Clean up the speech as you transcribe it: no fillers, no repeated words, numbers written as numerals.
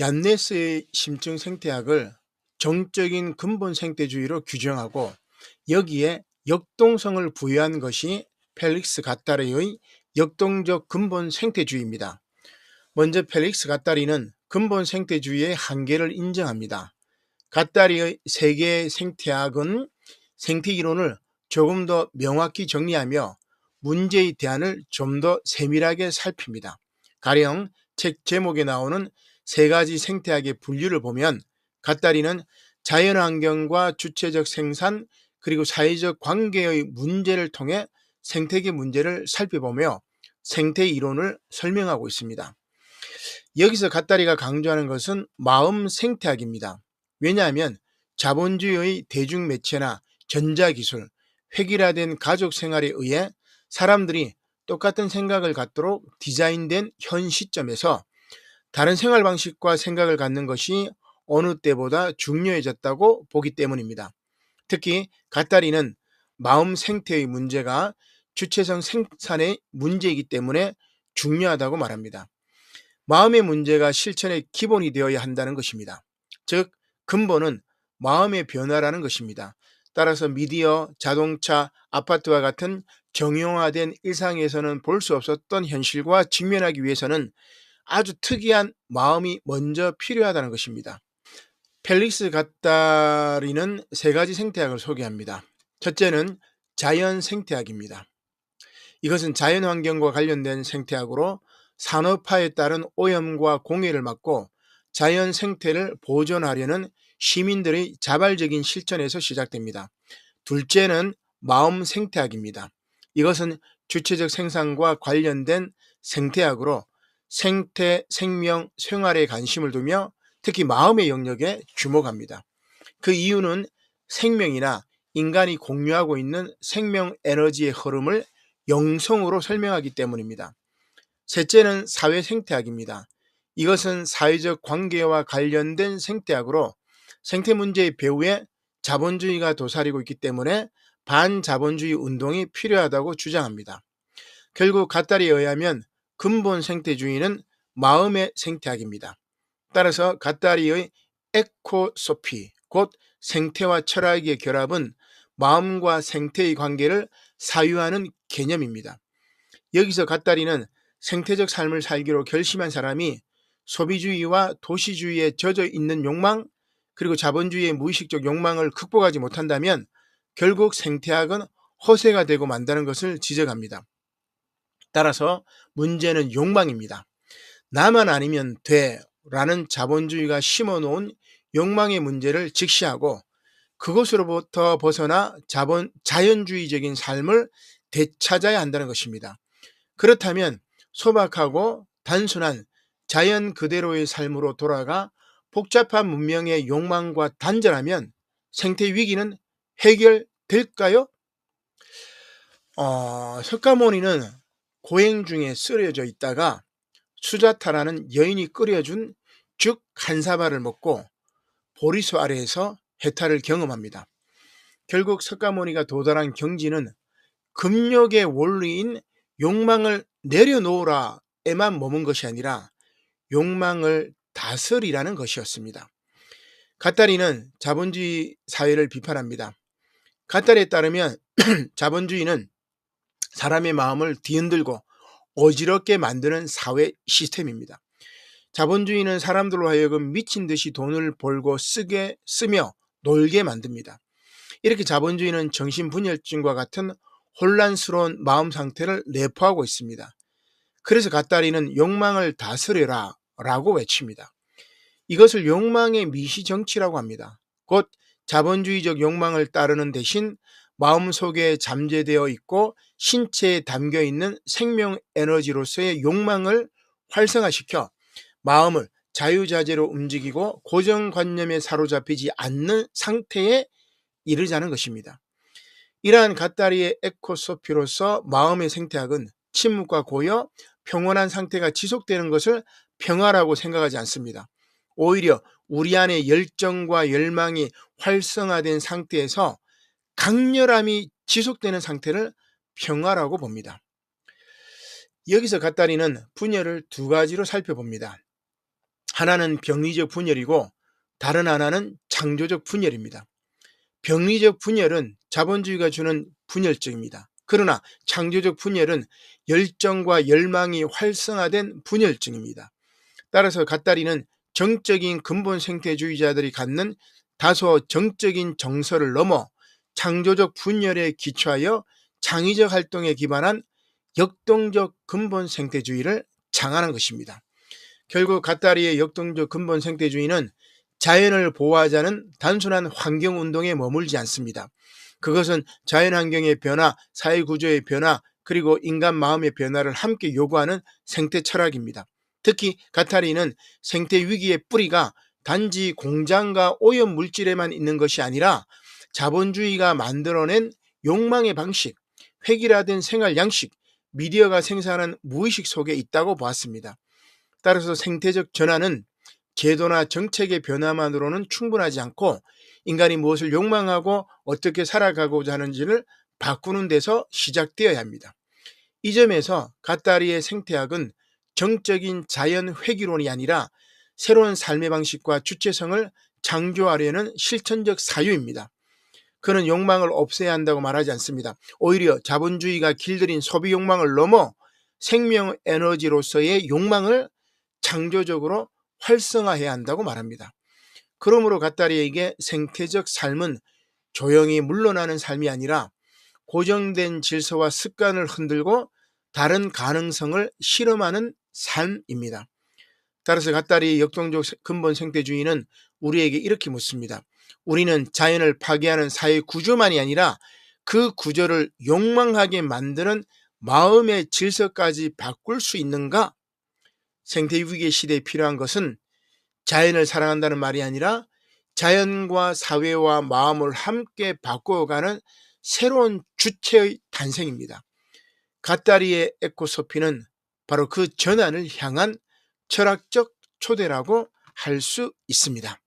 얀네스의 심층 생태학을 정적인 근본 생태주의로 규정하고 여기에 역동성을 부여한 것이 펠릭스 가tta리의 역동적 근본 생태주의입니다. 먼저 펠릭스 가tta리는 근본 생태주의의 한계를 인정합니다. 가tta리의 세계의 생태학은 생태 이론을 조금 더 명확히 정리하며 문제의 대안을 좀 더 세밀하게 살핍니다. 가령 책 제목에 나오는 세 가지 생태학의 분류를 보면 가tta리는 자연환경과 주체적 생산 그리고 사회적 관계의 문제를 통해 생태계 문제를 살펴보며 생태 이론을 설명하고 있습니다. 여기서 가tta리가 강조하는 것은 마음 생태학입니다. 왜냐하면 자본주의의 대중매체나 전자기술, 획일화된 가족 생활에 의해 사람들이 똑같은 생각을 갖도록 디자인된 현 시점에서 다른 생활 방식과 생각을 갖는 것이 어느 때보다 중요해졌다고 보기 때문입니다. 특히 가tta리는 마음 생태의 문제가 주체성 생산의 문제이기 때문에 중요하다고 말합니다. 마음의 문제가 실천의 기본이 되어야 한다는 것입니다. 즉 근본은 마음의 변화라는 것입니다. 따라서 미디어, 자동차, 아파트와 같은 정형화된 일상에서는 볼 수 없었던 현실과 직면하기 위해서는 아주 특이한 마음이 먼저 필요하다는 것입니다. 펠릭스 가tta리는 세 가지 생태학을 소개합니다. 첫째는 자연 생태학입니다. 이것은 자연환경과 관련된 생태학으로 산업화에 따른 오염과 공해를 막고 자연 생태를 보존하려는 시민들의 자발적인 실천에서 시작됩니다. 둘째는 마음 생태학입니다. 이것은 주체적 생산과 관련된 생태학으로 생태, 생명, 생활에 관심을 두며 특히 마음의 영역에 주목합니다. 그 이유는 생명이나 인간이 공유하고 있는 생명 에너지의 흐름을 영성으로 설명하기 때문입니다. 셋째는 사회 생태학입니다. 이것은 사회적 관계와 관련된 생태학으로 생태 문제의 배후에 자본주의가 도사리고 있기 때문에 반자본주의 운동이 필요하다고 주장합니다. 결국 가tta리에 의하면 근본 생태주의는 마음의 생태학입니다. 따라서 가tta리의 에코소피, 곧 생태와 철학의 결합은 마음과 생태의 관계를 사유하는 개념입니다. 여기서 가tta리는 생태적 삶을 살기로 결심한 사람이 소비주의와 도시주의에 젖어 있는 욕망 그리고 자본주의의 무의식적 욕망을 극복하지 못한다면 결국 생태학은 허세가 되고 만다는 것을 지적합니다. 따라서 문제는 욕망입니다. 나만 아니면 돼 라는 자본주의가 심어놓은 욕망의 문제를 직시하고 그것으로부터 벗어나 자연주의적인 삶을 되찾아야 한다는 것입니다. 그렇다면 소박하고 단순한 자연 그대로의 삶으로 돌아가 복잡한 문명의 욕망과 단절하면 생태 위기는 해결될까요? 석가모니는 고행 중에 쓰러져 있다가 수자타라는 여인이 끓여준 죽 한 사발을 먹고 보리수 아래에서 해탈을 경험합니다. 결국 석가모니가 도달한 경지는 금욕의 원리인 욕망을 내려놓으라에만 머문 것이 아니라 욕망을 다스리라는 것이었습니다. 가tta리는 자본주의 사회를 비판합니다. 가tta리에 따르면 자본주의는 사람의 마음을 뒤흔들고 어지럽게 만드는 사회 시스템입니다. 자본주의는 사람들로 하여금 미친 듯이 돈을 벌고 쓰며 놀게 만듭니다. 이렇게 자본주의는 정신분열증과 같은 혼란스러운 마음 상태를 내포하고 있습니다. 그래서 가tta리는 욕망을 다스려라 라고 외칩니다. 이것을 욕망의 미시정치라고 합니다. 곧 자본주의적 욕망을 따르는 대신 마음속에 잠재되어 있고 신체에 담겨있는 생명 에너지로서의 욕망을 활성화시켜 마음을 자유자재로 움직이고 고정관념에 사로잡히지 않는 상태에 이르자는 것입니다. 이러한 가tta리의 에코소피로서 마음의 생태학은 침묵과 고요, 평온한 상태가 지속되는 것을 평화라고 생각하지 않습니다. 오히려 우리 안에 열정과 열망이 활성화된 상태에서 강렬함이 지속되는 상태를 평화라고 봅니다. 여기서 가tta리는 분열을 두 가지로 살펴봅니다. 하나는 병리적 분열이고 다른 하나는 창조적 분열입니다. 병리적 분열은 자본주의가 주는 분열증입니다. 그러나 창조적 분열은 열정과 열망이 활성화된 분열증입니다. 따라서 갓다리는 정적인 근본 생태주의자들이 갖는 다소 정적인 정서를 넘어 창조적 분열에 기초하여 창의적 활동에 기반한 역동적 근본 생태주의를 장하는 것입니다. 결국 갓다리의 역동적 근본 생태주의는 자연을 보호하자는 단순한 환경운동에 머물지 않습니다. 그것은 자연환경의 변화, 사회구조의 변화, 그리고 인간 마음의 변화를 함께 요구하는 생태 철학입니다. 특히 갓다리는 생태위기의 뿌리가 단지 공장과 오염물질에만 있는 것이 아니라 자본주의가 만들어낸 욕망의 방식, 획일화된 생활 양식, 미디어가 생산한 무의식 속에 있다고 보았습니다. 따라서 생태적 전환은 제도나 정책의 변화만으로는 충분하지 않고 인간이 무엇을 욕망하고 어떻게 살아가고자 하는지를 바꾸는 데서 시작되어야 합니다. 이 점에서 갓다리의 생태학은 정적인 자연 회귀론이 아니라 새로운 삶의 방식과 주체성을 창조하려는 실천적 사유입니다. 그는 욕망을 없애야 한다고 말하지 않습니다. 오히려 자본주의가 길들인 소비 욕망을 넘어 생명 에너지로서의 욕망을 창조적으로 활성화해야 한다고 말합니다. 그러므로 갓다리에게 생태적 삶은 조용히 물러나는 삶이 아니라 고정된 질서와 습관을 흔들고 다른 가능성을 실험하는 삶입니다. 따라서 갓다리의 역동적 근본 생태주의는 우리에게 이렇게 묻습니다. 우리는 자연을 파괴하는 사회 구조만이 아니라 그 구조를 욕망하게 만드는 마음의 질서까지 바꿀 수 있는가? 생태위기 시대에 필요한 것은 자연을 사랑한다는 말이 아니라 자연과 사회와 마음을 함께 바꾸어가는 새로운 주체의 탄생입니다. 갓다리의 에코소피는 바로 그 전환을 향한 철학적 초대라고 할 수 있습니다.